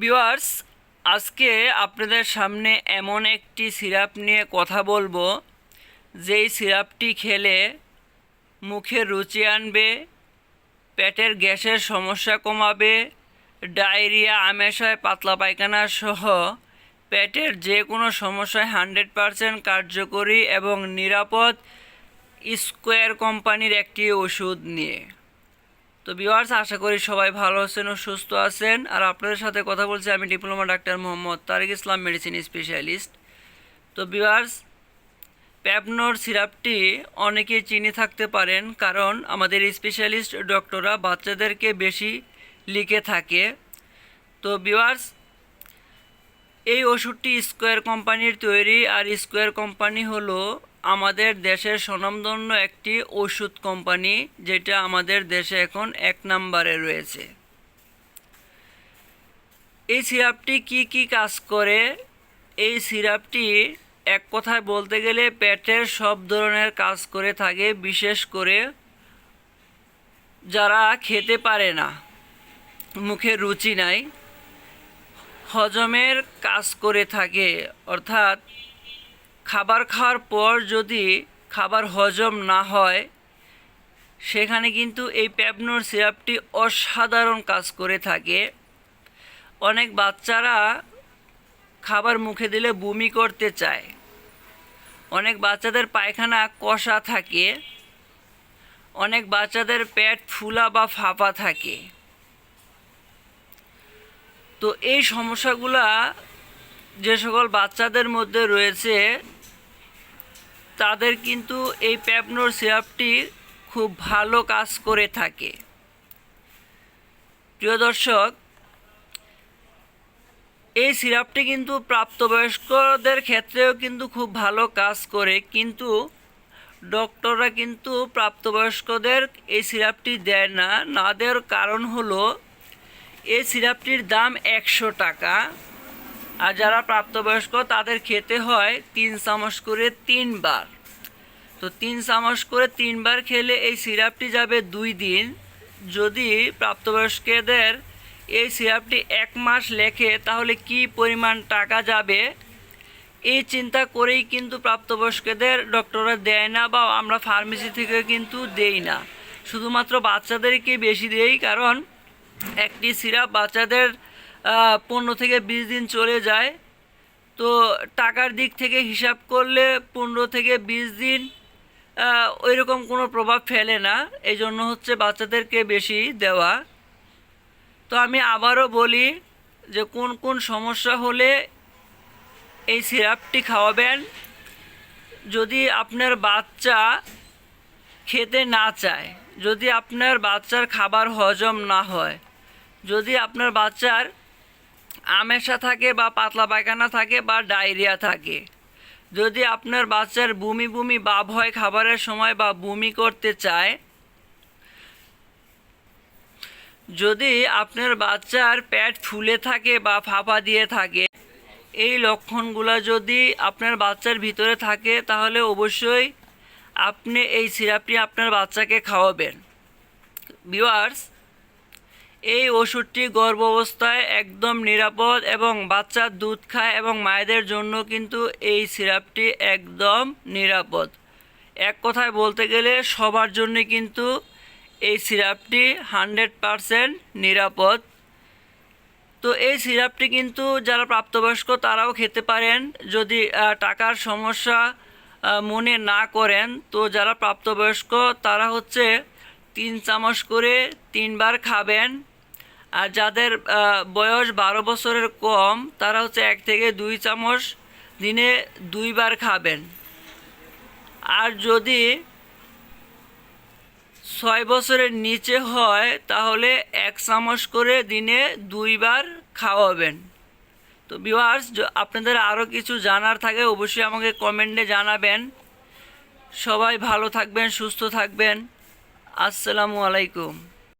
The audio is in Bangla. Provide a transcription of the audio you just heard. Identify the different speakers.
Speaker 1: ভিউয়ার্স, আজকে আপনাদের সামনে এমন একটি সিরাপ নিয়ে কথা বলবো যেই সিরাপটি খেলে মুখে রুচি আনবে, পেটের গ্যাসের সমস্যা কমাবে, ডায়রিয়া, আমাশয়, পাতলা পায়খানা সহ পেটের যে কোনো সমস্যায় 100% কার্যকরী এবং নিরাপদ স্কোয়ার কোম্পানির একটি ওষুধ নিয়ে। তো ভিউয়ার্স, আশা করি সবাই ভালো আছেন ও সুস্থ আছেন। আর আপনাদের সাথে কথা বলছি আমি ডিপ্লোমা ডাক্তার মোহাম্মদ তারিক ইসলাম, মেডিসিন স্পেশালিস্ট। তো ভিউয়ার্স, প্যাপনোর সিরাপটি অনেকেই চিনে থাকতে পারেন, কারণ আমাদের স্পেশালিস্ট ডক্টররা বাচ্চাদেরকে বেশি লিখে থাকে। তো ভিউয়ার্স, এই ওষুধটি স্কোয়ার কোম্পানির তৈরি, আর স্কোয়ার কোম্পানি হলো আমাদের দেশের স্বনামধন্য একটি ওষুধ কোম্পানি, যেটা আমাদের দেশে এখন 1 নম্বরে রয়েছে। এই সিরাপটি কি কাজ করে? এই সিরাপটি এক কথায় বলতে গেলে পেটের সব ধরনের কাজ করে থাকে, বিশেষ করে যারা খেতে পারে না, মুখে রুচি নাই, হজমের কাজ করে থাকে। অর্থাৎ খাবার খাওয়ার পর যদি খাবার হজম না হয়, সেখানে কিন্তু এই প্যাপনোর সিরাপটি অসাধারণ কাজ করে থাকে। অনেক বাচ্চারা খাবার মুখে দিলে বমি করতে চায়, অনেক বাচ্চাদের পায়খানা কষা থাকে, অনেক বাচ্চাদের পেট ফুলা বা ফাঁপা থাকে। তো এই সমস্যাগুলা যে সকল বাচ্চাদের মধ্যে রয়েছে, তাদের কিন্তু এই প্যাপনোর সিরাপটি খুব ভালো কাজ করে থাকে। প্রিয় দর্শক, এই সিরাপটি কিন্তু প্রাপ্তবয়স্কদের ক্ষেত্রেও কিন্তু খুব ভালো কাজ করে, কিন্তু ডক্টররা কিন্তু প্রাপ্তবয়স্কদের এই সিরাপটি দেয় না। না দেওয়ার কারণ হলো এই সিরাপটির দাম 100 টাকা, আর যারা প্রাপ্তবয়স্ক তাদের খেতে হয় 3 চামচ করে 3 বার। তো 3 চামচ করে 3 বার খেলে এই সিরাপটি যাবে 2 দিন। যদি প্রাপ্তবয়স্কদের এই সিরাপটি 1 মাস লেখে, তাহলে কি পরিমাণ টাকা যাবে, এই চিন্তা করেই কিন্তু প্রাপ্তবয়স্কদের ডক্টররা দেয় না, বা আমরা ফার্মেসি থেকে কিন্তু দেই না। শুধুমাত্র বাচ্চাদেরকে বেশি দেই, কারণ একটি সিরাপ বাচ্চাদের 15 থেকে 20 দিন চলে যায়। তো টাকার দিক থেকে হিসাব করলে 15 থেকে 20 দিন ওই রকম কোনো প্রভাব ফেলে না, এই জন্য হচ্ছে বাচ্চাদেরকে বেশি দেওয়া। তো আমি আবারও বলি যে কোন কোন সমস্যা হলে এই সিরাপটি খাওয়াবেন। যদি আপনার বাচ্চা খেতে না চায়, যদি আপনার বাচ্চার খাবার হজম না হয়, যদি আপনার বাচ্চার আমাশা থাকে বা পাতলা পায়খানা থাকে বা ডায়রিয়া থাকে, যদি আপনার বাচ্চার বমি বমি ভাব হয় খাবারের সময় বা বমি করতে চায়, যদি আপনার বাচ্চার পেট ফুলে থাকে বা ফাঁপা দিয়ে থাকে, এই লক্ষণগুলো যদি আপনার বাচ্চার ভিতরে থাকে, তাহলে অবশ্যই আপনি এই সিরাপটি আপনার বাচ্চাকে খাওয়াবেন। ভিউয়ার্স, এই ওষুধটি গর্ভাবস্থায় একদম নিরাপদ, এবং বাচ্চা দুধ খায় এবং মায়েদের জন্য কিন্তু এই সিরাপটি একদম নিরাপদ। এক কথায় বলতে গেলে সবার জন্য কিন্তু এই সিরাপটি 100% নিরাপদ। তো এই সিরাপটি কিন্তু যারা প্রাপ্তবয়স্ক তারাও খেতে পারেন, যদি টাকার সমস্যা মনে না করেন। তো যারা প্রাপ্তবয়স্ক তারা হচ্ছে 3 চামচ করে 3 বার খাবেন, আর যাদের বয়স 12 বছরের কম তারা হচ্ছে 1 থেকে 2 চামচ দিনে 2 বার খাবেন। আর যদি 6 বছরের নিচে হয়, তাহলে 1 চামচ করে দিনে 2 বার খাওয়াবেন। তো ভিউয়ার্স, আপনাদের আরও কিছু জানার থাকে অবশ্যই আমাকে কমেন্টে জানাবেন। সবাই ভালো থাকবেন, সুস্থ থাকবেন। আসসালামু আলাইকুম।